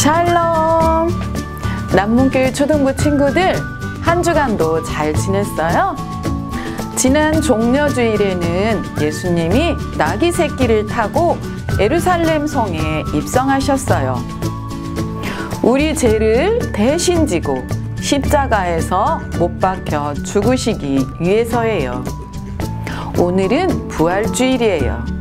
샬롬! 남문교회 초등부 친구들, 한 주간도 잘 지냈어요? 지난 종려주일에는 예수님이 나귀 새끼를 타고 예루살렘 성에 입성하셨어요. 우리 죄를 대신 지고 십자가에서 못 박혀 죽으시기 위해서예요. 오늘은 부활주일이에요.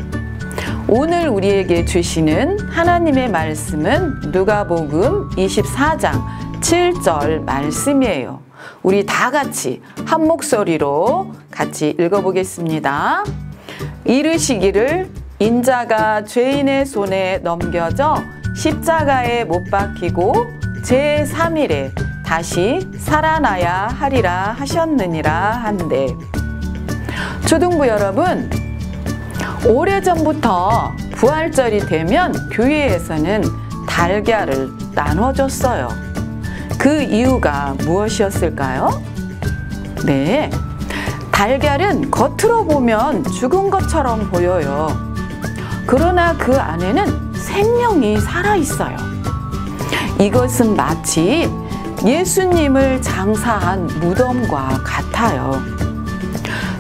오늘 우리에게 주시는 하나님의 말씀은 누가복음 24장 7절 말씀이에요. 우리 다 같이 한 목소리로 같이 읽어보겠습니다. 이르시기를 인자가 죄인의 손에 넘겨져 십자가에 못 박히고 제3일에 다시 살아나야 하리라 하셨느니라 한데, 초등부 여러분, 오래전부터 부활절이 되면 교회에서는 달걀을 나눠줬어요. 그 이유가 무엇이었을까요? 네, 달걀은 겉으로 보면 죽은 것처럼 보여요. 그러나 그 안에는 생명이 살아있어요. 이것은 마치 예수님을 장사한 무덤과 같아요.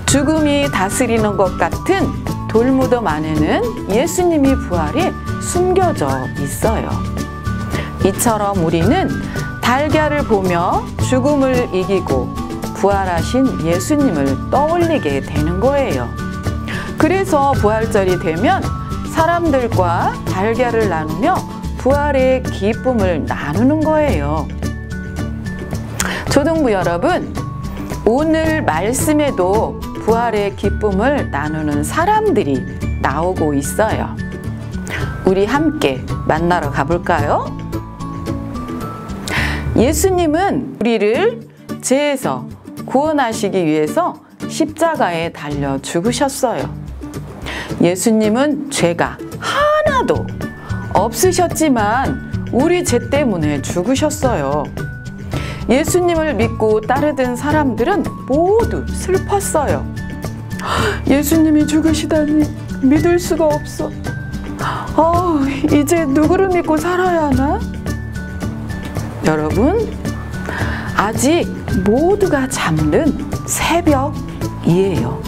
죽음이 다스리는 것 같은 돌무덤 안에는 예수님이 부활이 숨겨져 있어요. 이처럼 우리는 달걀을 보며 죽음을 이기고 부활하신 예수님을 떠올리게 되는 거예요. 그래서 부활절이 되면 사람들과 달걀을 나누며 부활의 기쁨을 나누는 거예요. 초등부 여러분, 오늘 말씀에도 부활의 기쁨을 나누는 사람들이 나오고 있어요. 우리 함께 만나러 가볼까요? 예수님은 우리를 죄에서 구원하시기 위해서 십자가에 달려 죽으셨어요. 예수님은 죄가 하나도 없으셨지만 우리 죄 때문에 죽으셨어요. 예수님을 믿고 따르던 사람들은 모두 슬펐어요. 예수님이 죽으시다니 믿을 수가 없어. 이제 누구를 믿고 살아야 하나? 여러분, 아직 모두가 잠든 새벽이에요.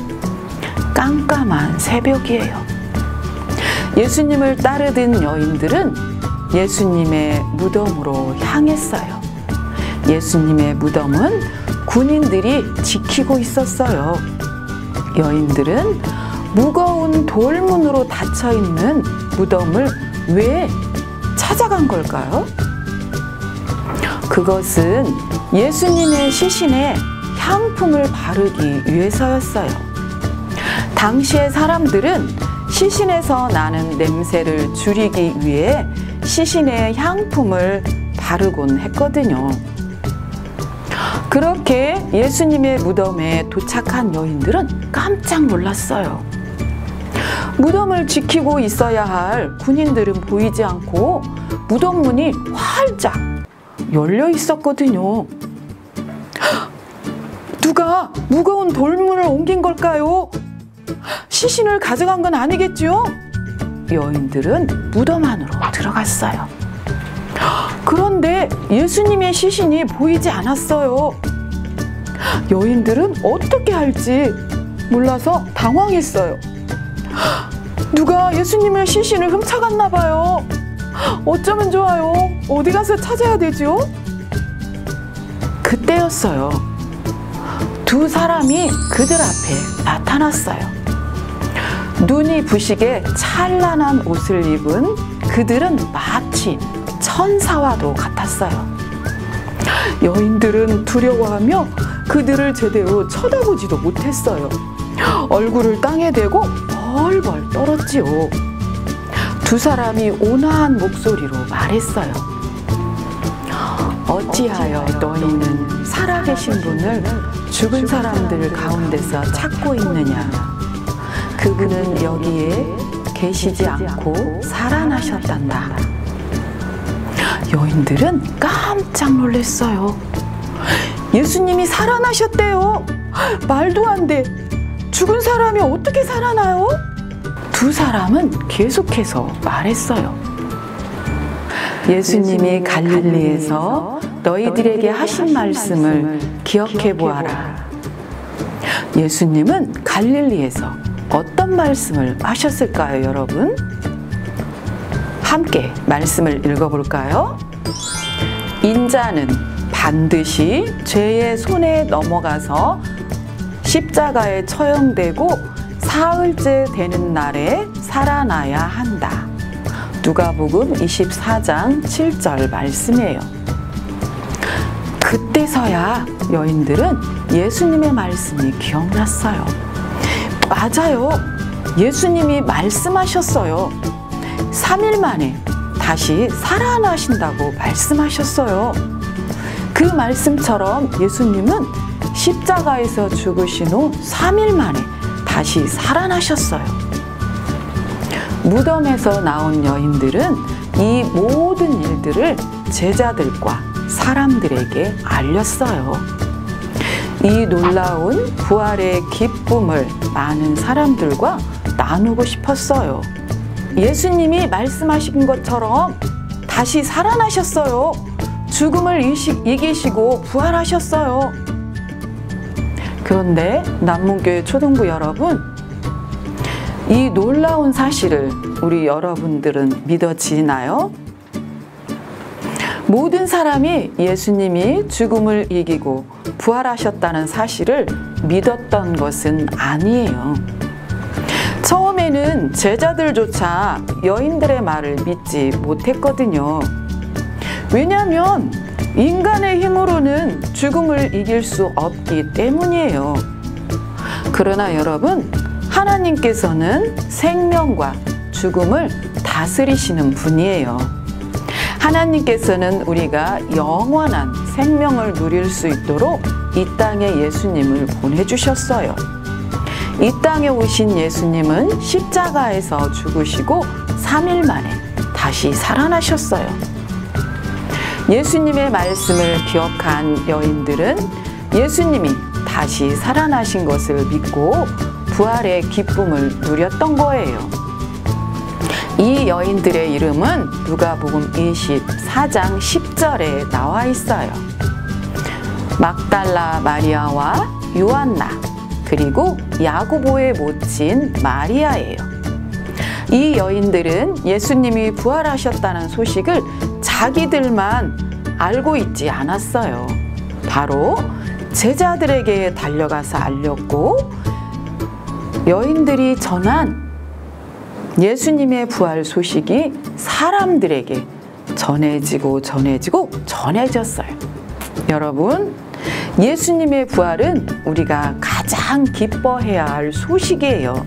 깜깜한 새벽이에요. 예수님을 따르던 여인들은 예수님의 무덤으로 향했어요. 예수님의 무덤은 군인들이 지키고 있었어요. 여인들은 무거운 돌문으로 닫혀있는 무덤을 왜 찾아간 걸까요? 그것은 예수님의 시신에 향품을 바르기 위해서였어요. 당시의 사람들은 시신에서 나는 냄새를 줄이기 위해 시신에 향품을 바르곤 했거든요. 그렇게 예수님의 무덤에 도착한 여인들은 깜짝 놀랐어요. 무덤을 지키고 있어야 할 군인들은 보이지 않고 무덤 문이 활짝 열려 있었거든요. 누가 무거운 돌문을 옮긴 걸까요? 시신을 가져간 건 아니겠죠? 여인들은 무덤 안으로 들어갔어요. 그런데 예수님의 시신이 보이지 않았어요. 여인들은 어떻게 할지 몰라서 당황했어요. 누가 예수님의 시신을 훔쳐갔나 봐요. 어쩌면 좋아요. 어디 가서 찾아야 되죠? 그때였어요. 두 사람이 그들 앞에 나타났어요. 눈이 부시게 찬란한 옷을 입은 그들은 마치 천사와도 같았어요. 여인들은 두려워하며 그들을 제대로 쳐다보지도 못했어요. 얼굴을 땅에 대고 벌벌 떨었지요. 두 사람이 온화한 목소리로 말했어요. 어찌하여 너희는 살아계신 분을 죽은 사람들 가운데서 찾고 있느냐? 그분은 여기에 계시지 않고 살아나셨단다. 여인들은 깜짝 놀랐어요. 예수님이 살아나셨대요. 말도 안 돼. 죽은 사람이 어떻게 살아나요? 두 사람은 계속해서 말했어요. 예수님이 갈릴리에서 너희들에게 하신 말씀을 기억해 보아라. 예수님은 갈릴리에서 어떤 말씀을 하셨을까요, 여러분? 함께 말씀을 읽어볼까요? 인자는 반드시 죄의 손에 넘어가서 십자가에 처형되고 사흘째 되는 날에 살아나야 한다. 누가복음 24장 7절 말씀이에요. 그때서야 여인들은 예수님의 말씀이 기억났어요. 맞아요. 예수님이 말씀하셨어요. 3일 만에 다시 살아나신다고 말씀하셨어요. 그 말씀처럼 예수님은 십자가에서 죽으신 후 3일 만에 다시 살아나셨어요. 무덤에서 나온 여인들은 이 모든 일들을 제자들과 사람들에게 알렸어요. 이 놀라운 부활의 기쁨을 많은 사람들과 나누고 싶었어요. 예수님이 말씀하신 것처럼 다시 살아나셨어요. 죽음을 이기시고 부활하셨어요. 그런데 남문교회 초등부 여러분, 이 놀라운 사실을 우리 여러분들은 믿어지나요? 모든 사람이 예수님이 죽음을 이기고 부활하셨다는 사실을 믿었던 것은 아니에요. 처음에는 제자들조차 여인들의 말을 믿지 못했거든요. 왜냐하면 인간의 힘으로는 죽음을 이길 수 없기 때문이에요. 그러나 여러분, 하나님께서는 생명과 죽음을 다스리시는 분이에요. 하나님께서는 우리가 영원한 생명을 누릴 수 있도록 이 땅에 예수님을 보내주셨어요. 이 땅에 오신 예수님은 십자가에서 죽으시고 3일 만에 다시 살아나셨어요. 예수님의 말씀을 기억한 여인들은 예수님이 다시 살아나신 것을 믿고 부활의 기쁨을 누렸던 거예요. 이 여인들의 이름은 누가복음 24장 10절에 나와 있어요. 막달라 마리아와 요한나, 그리고 야고보의 모친 마리아예요. 이 여인들은 예수님이 부활하셨다는 소식을 자기들만 알고 있지 않았어요. 바로 제자들에게 달려가서 알렸고, 여인들이 전한 예수님의 부활 소식이 사람들에게 전해졌어요. 여러분, 예수님의 부활은 우리가 가장 기뻐해야 할 소식이에요.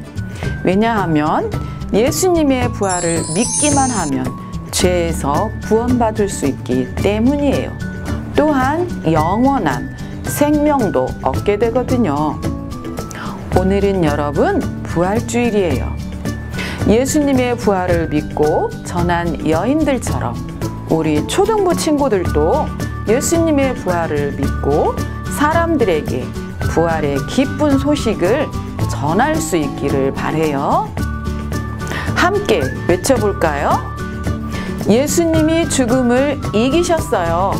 왜냐하면 예수님의 부활을 믿기만 하면 죄에서 구원받을 수 있기 때문이에요. 또한 영원한 생명도 얻게 되거든요. 오늘은 여러분 부활주일이에요. 예수님의 부활을 믿고 전한 여인들처럼 우리 초등부 친구들도 예수님의 부활을 믿고 사람들에게 부활의 기쁜 소식을 전할 수 있기를 바라요. 함께 외쳐볼까요? 예수님이 죽음을 이기셨어요.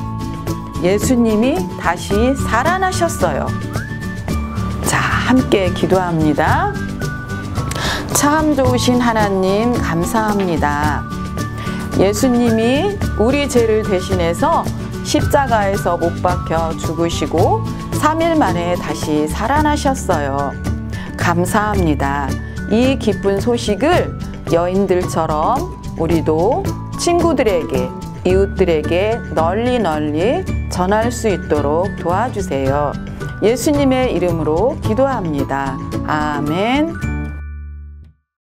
예수님이 다시 살아나셨어요. 자, 함께 기도합니다. 참 좋으신 하나님, 감사합니다. 예수님이 우리 죄를 대신해서 십자가에서 못 박혀 죽으시고 3일 만에 다시 살아나셨어요. 감사합니다. 이 기쁜 소식을 여인들처럼 우리도 친구들에게, 이웃들에게 널리 전할 수 있도록 도와주세요. 예수님의 이름으로 기도합니다. 아멘.